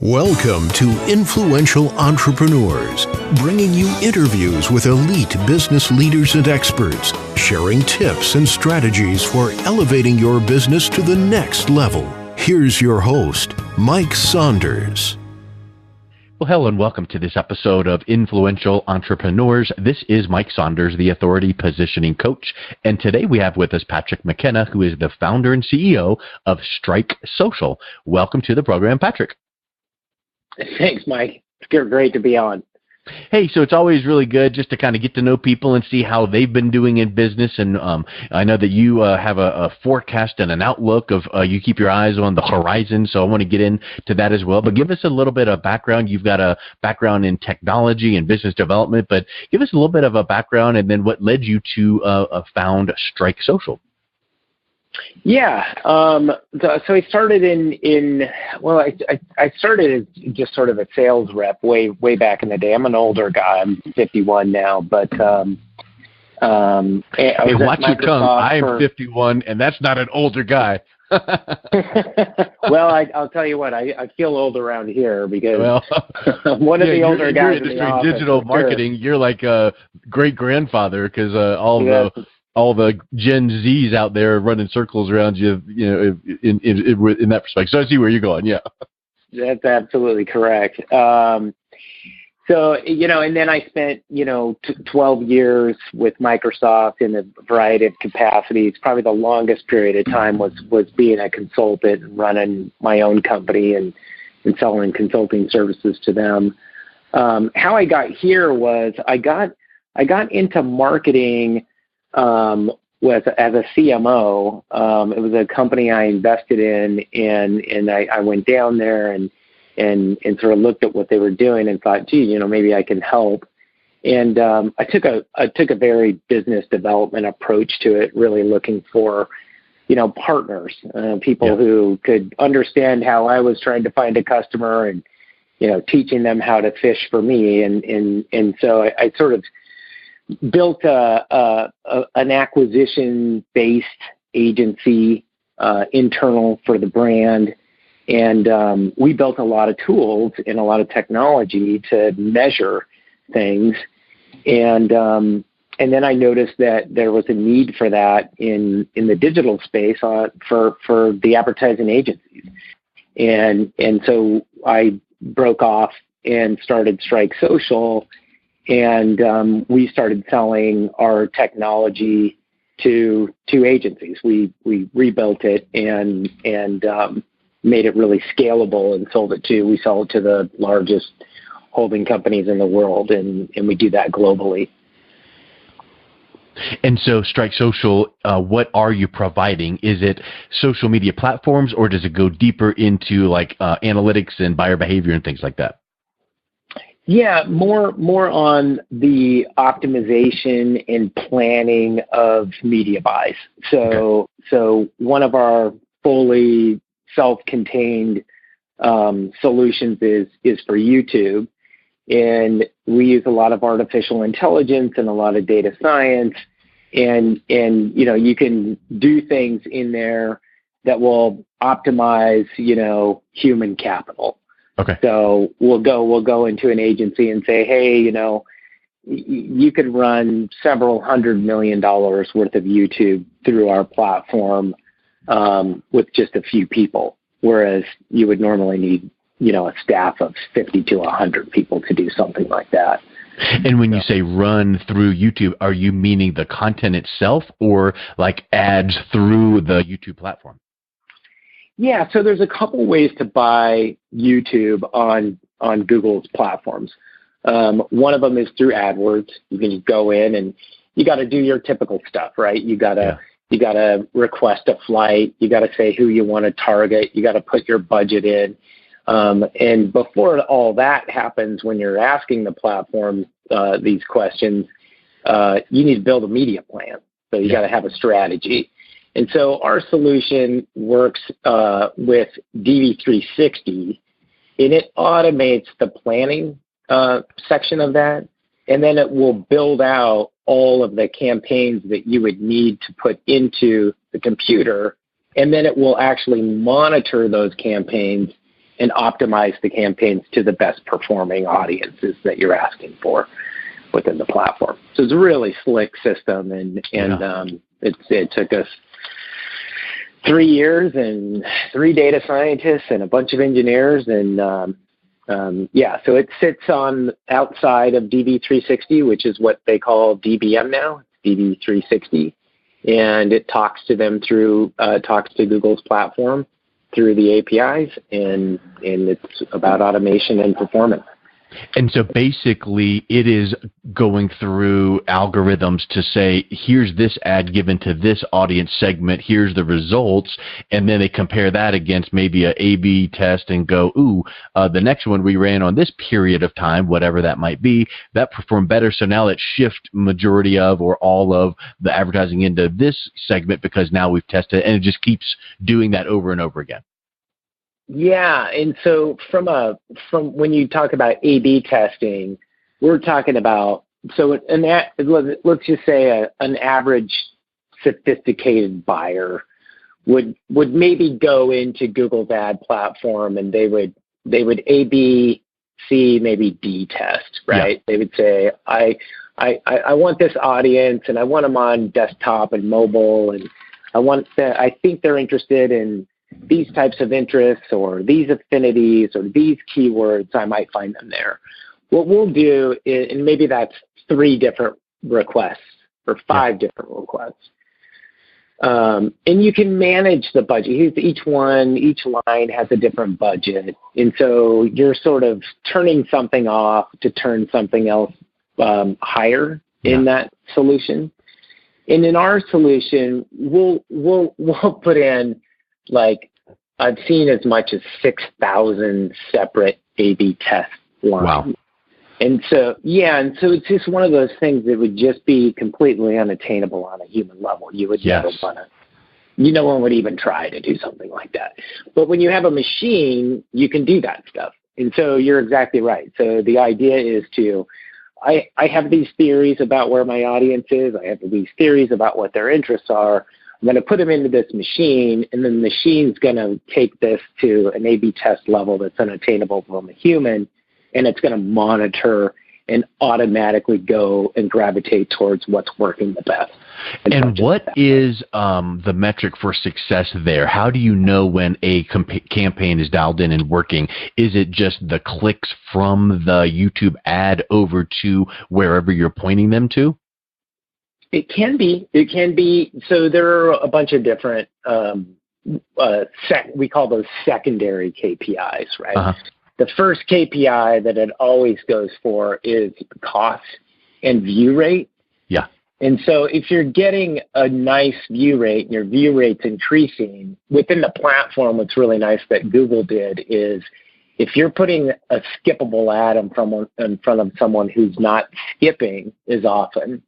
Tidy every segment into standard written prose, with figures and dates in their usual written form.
Welcome to Influential Entrepreneurs, bringing you interviews with elite business leaders and experts, sharing tips and strategies for elevating your business to the next level. Here's your host, Mike Saunders. Well, hello and welcome to this episode of Influential Entrepreneurs. This is Mike Saunders, the Authority Positioning Coach, and today we have with us Patrick McKenna, who is the founder and CEO of Strike Social. Welcome to the program, Patrick. Thanks, Mike. It's great to be on. Hey, so it's always really good just to kind of get to know people and see how they've been doing in business. And I know that you have a forecast and an outlook of you keep your eyes on the horizon. So I want to get into that as well. But give us a little bit of background. You've got a background in technology and business development, but give us a little bit of a background and then what led you to found Strike Social. Yeah. So I started I started as just sort of a sales rep way back in the day. I'm an older guy. I'm 51 now, but hey, watch your tongue. I'm 51, and that's not an older guy. Well, I'll tell you what. I feel old around here because I'm one of the older guys in the office. Digital marketing, you're like a great grandfather because all the Gen Zs out there running circles around you, in that perspective. So I see where you're going. Yeah, that's absolutely correct. And then I spent 12 years with Microsoft in a variety of capacities. Probably the longest period of time was being a consultant and running my own company and selling consulting services to them. How I got here was I got into marketing. Was as a CMO. It was a company I invested in, and I went down there and sort of looked at what they were doing and thought, gee, maybe I can help. And I took a very business development approach to it, really looking for partners, people who could understand how I was trying to find a customer and teaching them how to fish for me. And so I sort of built an acquisition-based agency internal for the brand, and we built a lot of tools and a lot of technology to measure things. And then I noticed that there was a need for that in the digital space for the advertising agencies, and so I broke off and started Strike Social. And we started selling our technology to agencies. We rebuilt it and made it really scalable and we sell it to the largest holding companies in the world, and we do that globally. And so Strike Social, what are you providing? Is it social media platforms, or does it go deeper into like analytics and buyer behavior and things like that? Yeah, more on the optimization and planning of media buys. So one of our fully self-contained solutions is for YouTube, and we use a lot of artificial intelligence and a lot of data science, and you can do things in there that will optimize human capital. Okay. So we'll go into an agency and say, hey, you could run several $100 million worth of YouTube through our platform with just a few people, whereas you would normally need, a staff of 50 to 100 people to do something like that. And when you say run through YouTube, are you meaning the content itself or like ads through the YouTube platform? Yeah, so there's a couple ways to buy YouTube on Google's platforms. One of them is through AdWords. You can just go in and you got to do your typical stuff, right? You got to request a flight. You got to say who you want to target. You got to put your budget in. And before all that happens, when you're asking the platform these questions, you need to build a media plan. So you got to have a strategy. And so our solution works with DV360, and it automates the planning section of that, and then it will build out all of the campaigns that you would need to put into the computer, and then it will actually monitor those campaigns and optimize the campaigns to the best performing audiences that you're asking for within the platform. So it's a really slick system, and it took us 3 years and 3 data scientists and a bunch of engineers, and so it sits on outside of DV360, which is what they call DBM now, DV360, and it talks to them through talks to Google's platform through the APIs, and it's about automation and performance. And so basically it is going through algorithms to say, here's this ad given to this audience segment, here's the results, and then they compare that against maybe a A/B test and go, the next one we ran on this period of time, whatever that might be, that performed better, so now let's shift majority of or all of the advertising into this segment because now we've tested it, and it just keeps doing that over and over again. Yeah, and so from when you talk about A/B testing, we're talking about, so let's just say an average sophisticated buyer would maybe go into Google's ad platform, and they would A/B, C, maybe D test, right? Yeah. They would say, I want this audience, and I want them on desktop and mobile, and I think they're interested in these types of interests or these affinities or these keywords. I might find them there. What we'll do is, and maybe that's 3 different requests or 5 different requests. And you can manage the budget. Each line has a different budget. And so you're sort of turning something off to turn something else higher in that solution. And in our solution, we'll put in, like, I've seen as much as 6,000 separate A/B test lines. Wow. And so it's just one of those things that would just be completely unattainable on a human level. You would never want to, no one would even try to do something like that. But when you have a machine, you can do that stuff. And so you're exactly right. So the idea is I have these theories about where my audience is. I have these theories about what their interests are. I'm going to put them into this machine, and then the machine's going to take this to an A/B test level that's unattainable from a human, and it's going to monitor and automatically go and gravitate towards what's working the best. And what is the metric for success there? How do you know when a campaign is dialed in and working? Is it just the clicks from the YouTube ad over to wherever you're pointing them to? It can be. So there are a bunch of different, we call those secondary KPIs, right? Uh-huh. The first KPI that it always goes for is cost and view rate. Yeah. And so if you're getting a nice view rate and your view rate's increasing within the platform, what's really nice that Google did is if you're putting a skippable ad in front of someone who's not skipping as often,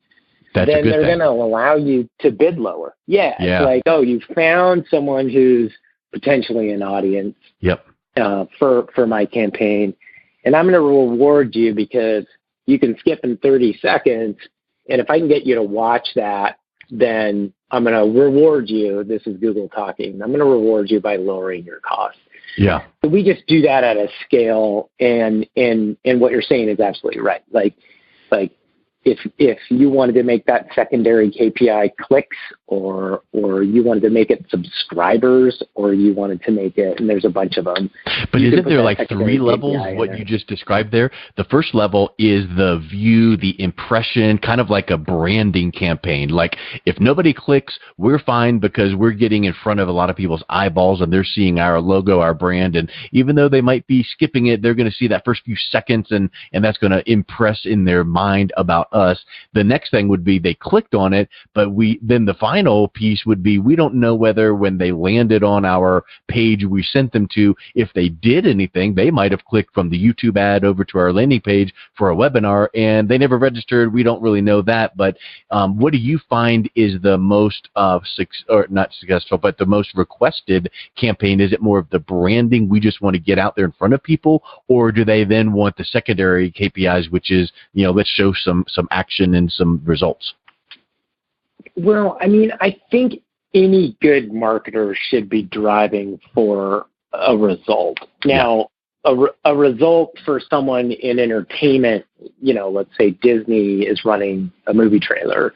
then they're going to allow you to bid lower. Yeah. It's like, you found someone who's potentially an audience for my campaign, and I'm going to reward you because you can skip in 30 seconds, and if I can get you to watch that, then I'm going to reward you. This is Google talking. I'm going to reward you by lowering your costs. Yeah. So we just do that at a scale, and what you're saying is absolutely right. Like if you wanted to make that secondary KPI clicks, or you wanted to make it subscribers, or you wanted to make it, and there's a bunch of them. But isn't there like 3 levels, what you just described there? The first level is the view, the impression, kind of like a branding campaign. Like if nobody clicks, we're fine because we're getting in front of a lot of people's eyeballs and they're seeing our logo, our brand. And even though they might be skipping it, they're going to see that first few seconds, and that's going to impress in their mind about us. The next thing would be they clicked on it, but then the final piece would be we don't know whether when they landed on our page we sent them to, if they did anything. They might have clicked from the YouTube ad over to our landing page for a webinar and they never registered. We don't really know that. But what do you find is the most or not successful, but the most requested campaign? Is it more of the branding, we just want to get out there in front of people, or do they then want the secondary KPIs, which is, let's show some action and some results? Well, I mean, I think any good marketer should be driving for a result. Now, a result for someone in entertainment, let's say Disney is running a movie trailer.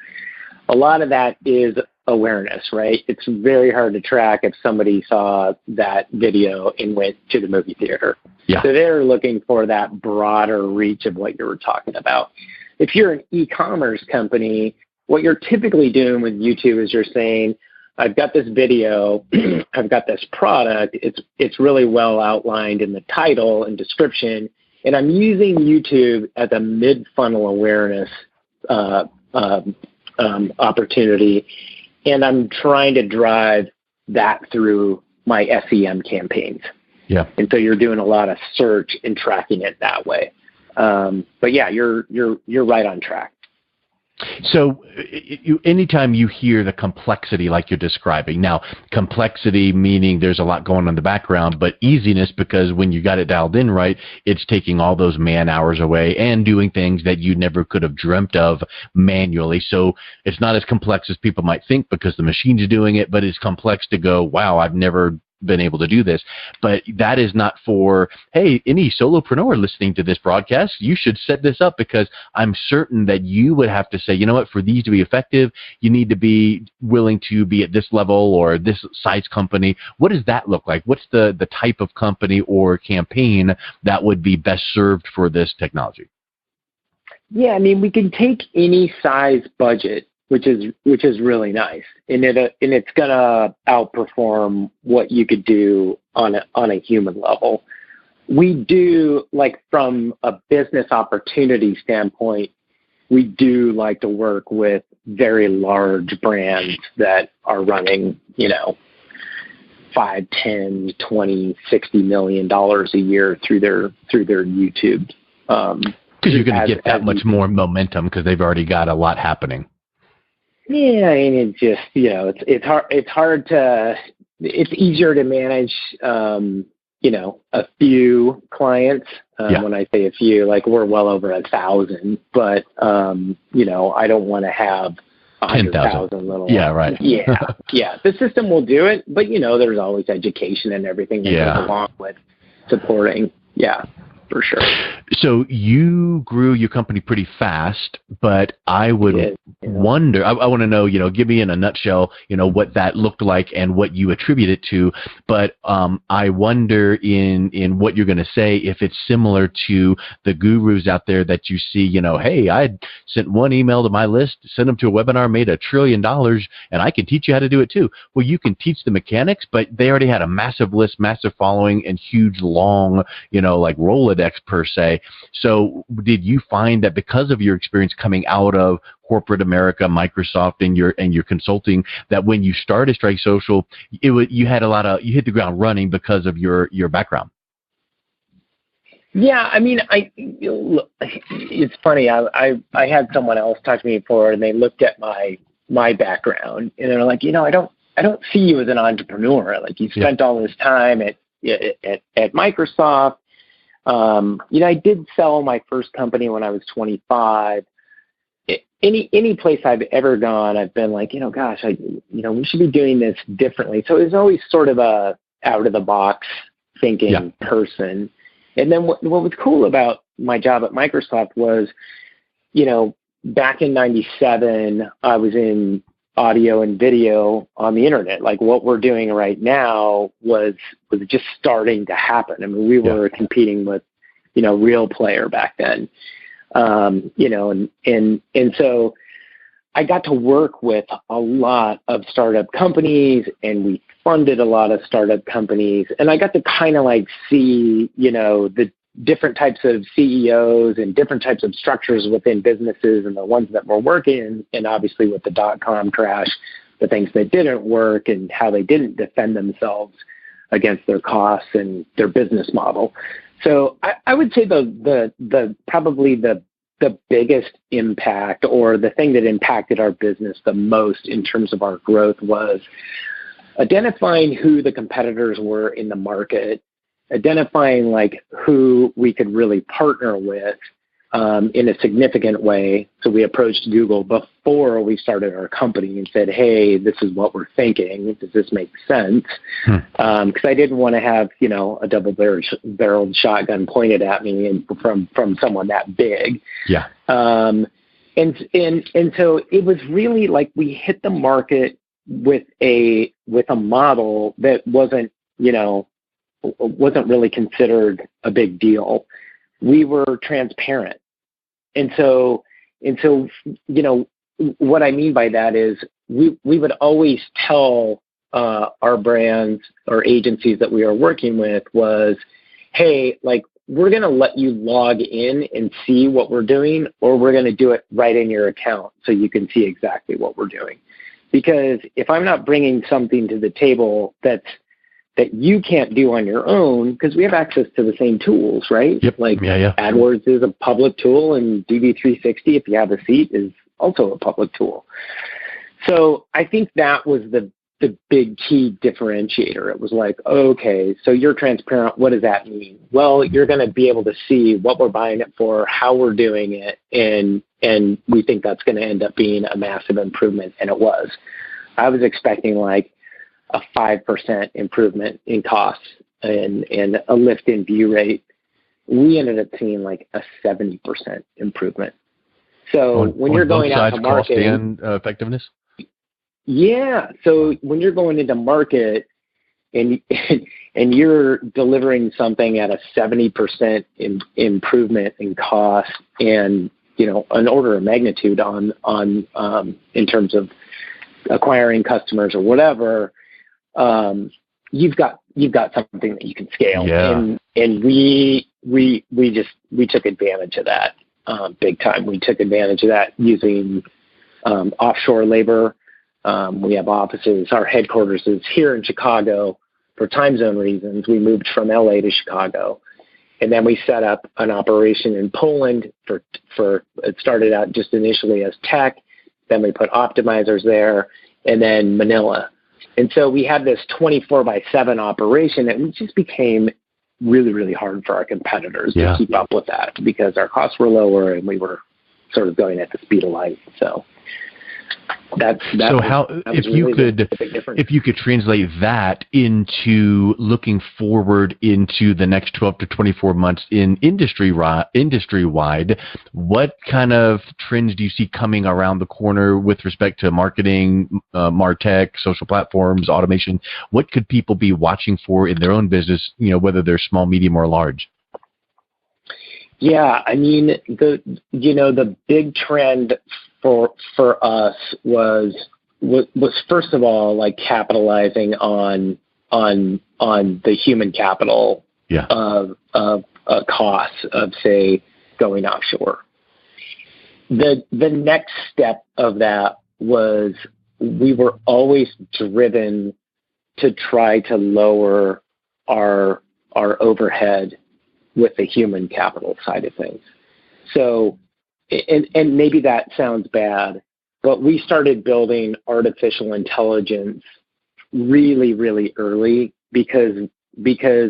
A lot of that is awareness, right? It's very hard to track if somebody saw that video and went to the movie theater. Yeah. So they're looking for that broader reach of what you were talking about. If you're an e-commerce company, what you're typically doing with YouTube is you're saying, I've got this video, I've got this product, it's really well outlined in the title and description, and I'm using YouTube as a mid-funnel awareness opportunity, and I'm trying to drive that through my SEM campaigns. Yeah. And so you're doing a lot of search and tracking it that way. But yeah, you're right on track. So anytime you hear the complexity like you're describing, now complexity meaning there's a lot going on in the background, but easiness because when you got it dialed in right, it's taking all those man hours away and doing things that you never could have dreamt of manually. So it's not as complex as people might think because the machine's doing it, but it's complex to go, wow, I've never been able to do this. But that is not for, hey, any solopreneur listening to this broadcast, you should set this up, because I'm certain that you would have to say, you know what, for these to be effective, you need to be willing to be at this level or this size company. What does that look like? What's the type of company or campaign that would be best served for this technology? Yeah, I mean, we can take any size budget, which is really nice, and it's gonna outperform what you could do on a human level. We do, like, from a business opportunity standpoint, we do like to work with very large brands that are running, $5, $10, $20, $60 million a year through their YouTube. Because you're going to get that much more momentum because they've already got a lot happening. Yeah, and it just, it's easier to manage, a few clients. When I say a few, like, we're well over 1,000, but, I don't want to have 100,000 little. Yeah, right. Yeah. The system will do it, but, there's always education and everything that goes along with supporting. Yeah, for sure. So you grew your company pretty fast, but I would wonder, I want to know, give me in a nutshell, what that looked like and what you attribute it to. But I wonder in what you're going to say, if it's similar to the gurus out there that you see, hey, I sent one email to my list, sent them to a webinar, made $1 trillion, and I can teach you how to do it too. Well, you can teach the mechanics, but they already had a massive list, massive following, and huge, long, like Rolodex per se. So did you find that because of your experience coming out of corporate America, Microsoft, and your consulting, that when you started Strike Social, you hit the ground running because of your background? Yeah, I mean, it's funny. I had someone else talk to me before, and they looked at my background, and they're like, I don't see you as an entrepreneur. Like, you spent all this time at Microsoft. I did sell my first company when I was 25. Any place I've ever gone, I've been like, gosh, we should be doing this differently. So it was always sort of a out of the box thinking person. And then what was cool about my job at Microsoft was, back in '97, I was in audio and video on the internet. Like, what we're doing right now was just starting to happen. I mean, we were competing with, Real Player back then. And so I got to work with a lot of startup companies, and we funded a lot of startup companies. And I got to kind of like see, the different types of CEOs and different types of structures within businesses, and the ones that were working, and obviously with the .com crash, the things that didn't work and how they didn't defend themselves against their costs and their business model. So I would say probably the biggest impact, or the thing that impacted our business the most in terms of our growth, was identifying who the competitors were in the market, identifying like who we could really partner with, in a significant way. So we approached Google before we started our company and said, hey, this is what we're thinking. Does this make sense? Because I didn't want to have, a double-barreled shotgun pointed at me and from someone that big. Yeah. And so it was really like we hit the market with a model that wasn't really considered a big deal. We were transparent. And so, what I mean by that is we would always tell our brands or agencies that we are working with was, hey, like, we're going to let you log in and see what we're doing, or we're going to do it right in your account so you can see exactly what we're doing. Because if I'm not bringing something to the table that you can't do on your own, because we have access to the same tools, right? Yep. Like yeah. AdWords is a public tool, and DV360, if you have a seat, is also a public tool. So I think that was the big key differentiator. It was like, okay, so you're transparent. What does that mean? Well, you're going to be able to see what we're buying it for, how we're doing it, and we think that's going to end up being a massive improvement, and it was. I was expecting like a 5% improvement in costs and a lift in view rate. We ended up seeing like a 70% improvement. So when you're going out to market, cost and effectiveness. Yeah. So when you're going into market and you're delivering something at a 70% improvement in cost, and an order of magnitude on in terms of acquiring customers or whatever, you've got something that you can scale. Yeah. And we took advantage of that big time. We took advantage of that using offshore labor. We have offices. Our headquarters is here in Chicago. For time zone reasons, we moved from LA to Chicago. And then we set up an operation in Poland for it started out just initially as tech. Then we put optimizers there, and then Manila. And so we had this 24/7 operation, and it just became really, really hard for our competitors to keep up with that because our costs were lower and we were sort of going at the speed of light. So if you could translate that into looking forward into the next 12 to 24 months in industry-wide, what kind of trends do you see coming around the corner with respect to marketing, MarTech, social platforms, automation? What could people be watching for in their own business, whether they're small, medium, or large? Yeah, I mean, the big trend for us was first of all, like, capitalizing on the human capital of costs of, say, going offshore. The next step of that was we were always driven to try to lower our overhead with the human capital side of things. So, and maybe that sounds bad, but we started building artificial intelligence really, really early because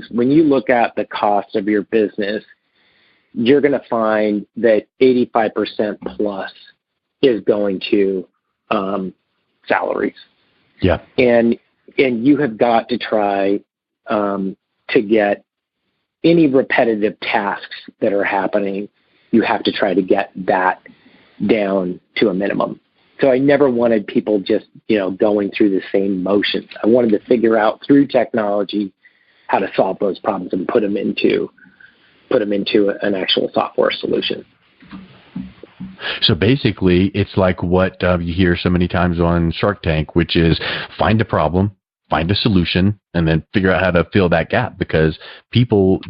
when you look at the cost of your business, you're going to find that 85% plus is going to salaries. Yeah. And you have got to try to get any repetitive tasks that are happening, you have to try to get that down to a minimum. So I never wanted people just, going through the same motions. I wanted to figure out through technology how to solve those problems and put them into an actual software solution. So basically, it's like what you hear so many times on Shark Tank, which is find a problem, find a solution, and then figure out how to fill that gap, because people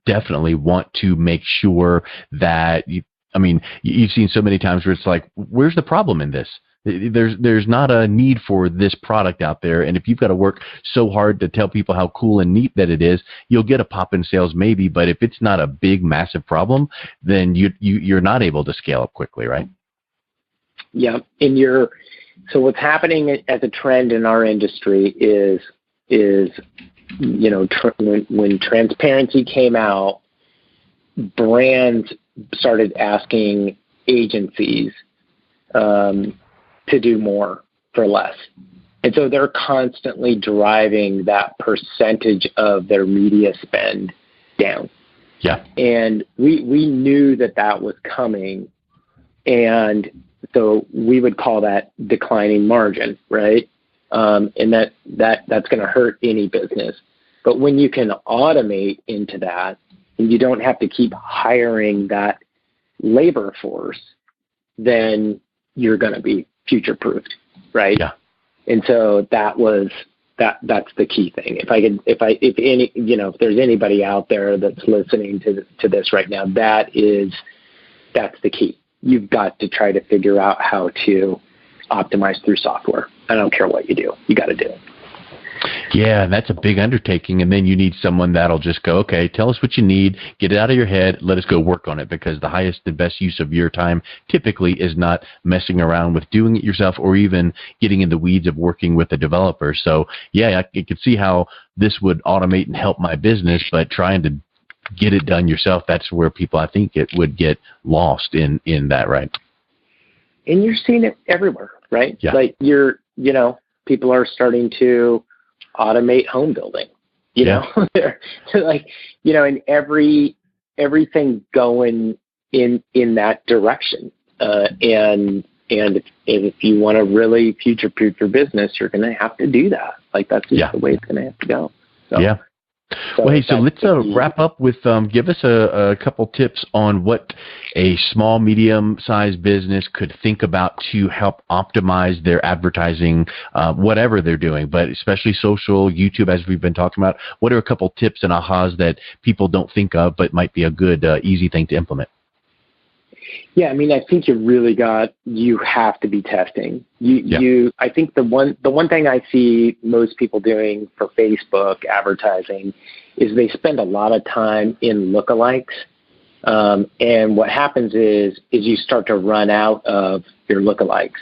definitely want to make sure that you've seen so many times where it's like, where's the problem in this? There's not a need for this product out there, and if you've got to work so hard to tell people how cool and neat that it is, you'll get a pop in sales maybe, but if it's not a big, massive problem, then you're not able to scale up quickly, right? Yeah, so what's happening as a trend in our industry is when transparency came out, brands started asking agencies to do more for less. And so they're constantly driving that percentage of their media spend down. Yeah. And we knew that was coming. And so we would call that declining margin, right? And that's going to hurt any business. But when you can automate into that, and you don't have to keep hiring that labor force, then you're going to be future-proofed, right? Yeah. And so that's the key thing. If there's anybody out there that's listening to this right now, that's the key. You've got to try to figure out how to optimize through software. I don't care what you do. You got to do it. Yeah, and that's a big undertaking. And then you need someone that'll just go, okay, tell us what you need, get it out of your head, let us go work on it, because the highest and best use of your time typically is not messing around with doing it yourself or even getting in the weeds of working with a developer. So, yeah, I could see how this would automate and help my business, but trying to get it done yourself, that's where people, I think, it would get lost in that, right? And you're seeing it everywhere, right? Yeah. Like people are starting to automate home building, they're like, and everything going in that direction. And if you want to really future-proof your business, you're going to have to do that. Like that's just the way it's going to have to go. So, yeah. Well, hey, so let's wrap up with give us a couple tips on what a small, medium-sized business could think about to help optimize their advertising, whatever they're doing, but especially social, YouTube, as we've been talking about. What are a couple tips and ahas that people don't think of but might be a good, easy thing to implement? Yeah, I mean, I think you have to be testing. I think the one thing I see most people doing for Facebook advertising is they spend a lot of time in lookalikes. And what happens is you start to run out of your lookalikes.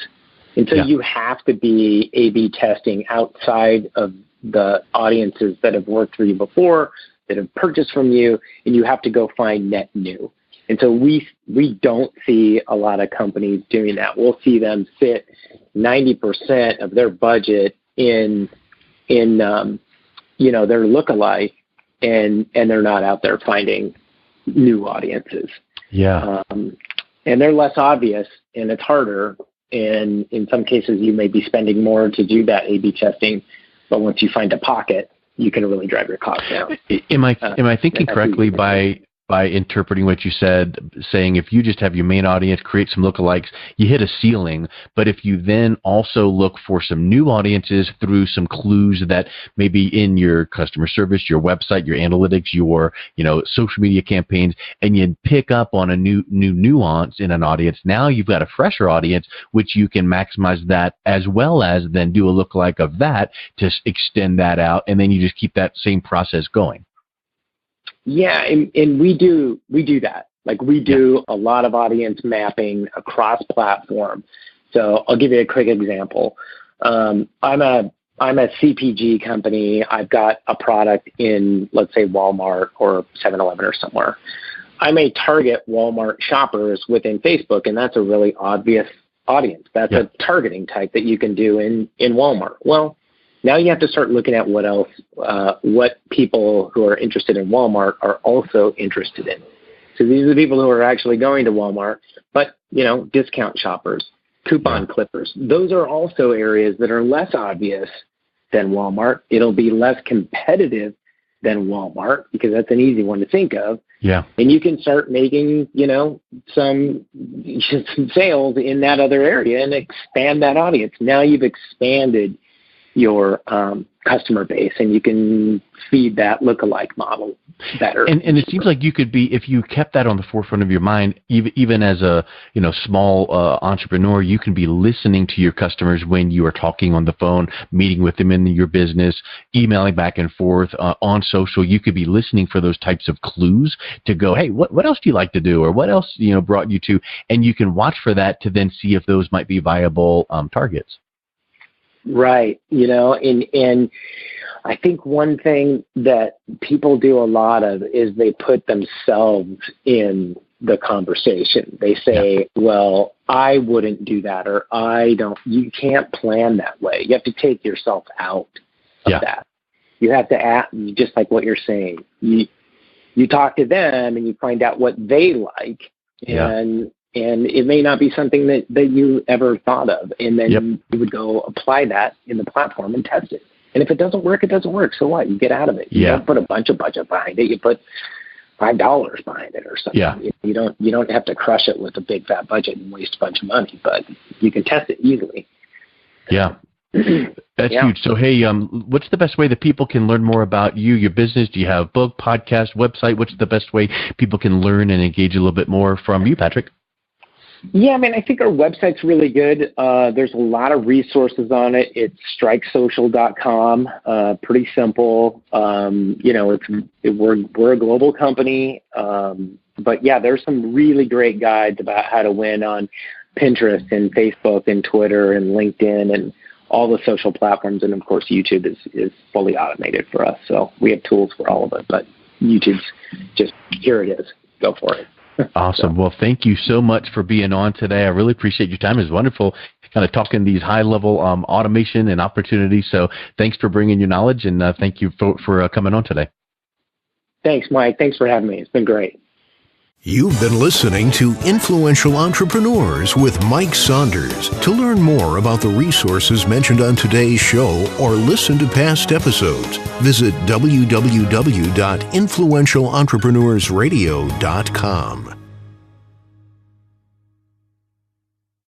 And so you have to be A/B testing outside of the audiences that have worked for you before, that have purchased from you, and you have to go find net new. And so we don't see a lot of companies doing that. We'll see them sit 90% of their budget in their lookalike, and they're not out there finding new audiences. Yeah. And they're less obvious, and it's harder. And in some cases, you may be spending more to do that A/B testing, but once you find a pocket, you can really drive your costs down. Am I thinking correctly by interpreting what you said, saying if you just have your main audience, create some lookalikes, you hit a ceiling, but if you then also look for some new audiences through some clues that maybe in your customer service, your website, your analytics, your social media campaigns, and you pick up on a new nuance in an audience, now you've got a fresher audience, which you can maximize that as well as then do a lookalike of that to extend that out, and then you just keep that same process going. Yeah, and we do that. Like we do a lot of audience mapping across platform. So I'll give you a quick example. I'm a CPG company. I've got a product in, let's say, Walmart or 7-Eleven or somewhere. I may target Walmart shoppers within Facebook, and that's a really obvious audience. That's a targeting type that you can do in Walmart. Well, now you have to start looking at what else, what people who are interested in Walmart are also interested in. So these are the people who are actually going to Walmart, but, discount shoppers, coupon clippers. Those are also areas that are less obvious than Walmart. It'll be less competitive than Walmart because that's an easy one to think of. Yeah. And you can start making, some sales in that other area and expand that audience. Now you've expanded your customer base, and you can feed that lookalike model better. And it seems like you could be, if you kept that on the forefront of your mind, even as a small entrepreneur, you can be listening to your customers when you are talking on the phone, meeting with them in your business, emailing back and forth on social. You could be listening for those types of clues to go, hey, what else do you like to do, or what else brought you to, and you can watch for that to then see if those might be viable targets. Right. And I think one thing that people do a lot of is they put themselves in the conversation. They say, well, I wouldn't do that, or you can't plan that way. You have to take yourself out of that. You have to act just like what you're saying. You talk to them and you find out what they like, and it may not be something that you ever thought of. And then you would go apply that in the platform and test it. And if it doesn't work, it doesn't work. So what? You get out of it. You don't put a bunch of budget behind it. You put $5 behind it or something. You don't have to crush it with a big fat budget and waste a bunch of money, but you can test it easily. Yeah. That's huge. So, hey, what's the best way that people can learn more about you, your business? Do you have a book, podcast, website? What's the best way people can learn and engage a little bit more from you, Patrick? Yeah, I mean, I think our website's really good. There's a lot of resources on it. It's strikesocial.com. Pretty simple. We're a global company. But yeah, there's some really great guides about how to win on Pinterest and Facebook and Twitter and LinkedIn and all the social platforms. And of course, YouTube is fully automated for us. So we have tools for all of it, but YouTube's just, here it is. Go for it. Awesome. Well, thank you so much for being on today. I really appreciate your time. It was wonderful kind of talking these high-level automation and opportunities. So thanks for bringing your knowledge, and thank you for coming on today. Thanks, Mike. Thanks for having me. It's been great. You've been listening to Influential Entrepreneurs with Mike Saunders. To learn more about the resources mentioned on today's show or listen to past episodes, visit www.influentialentrepreneursradio.com.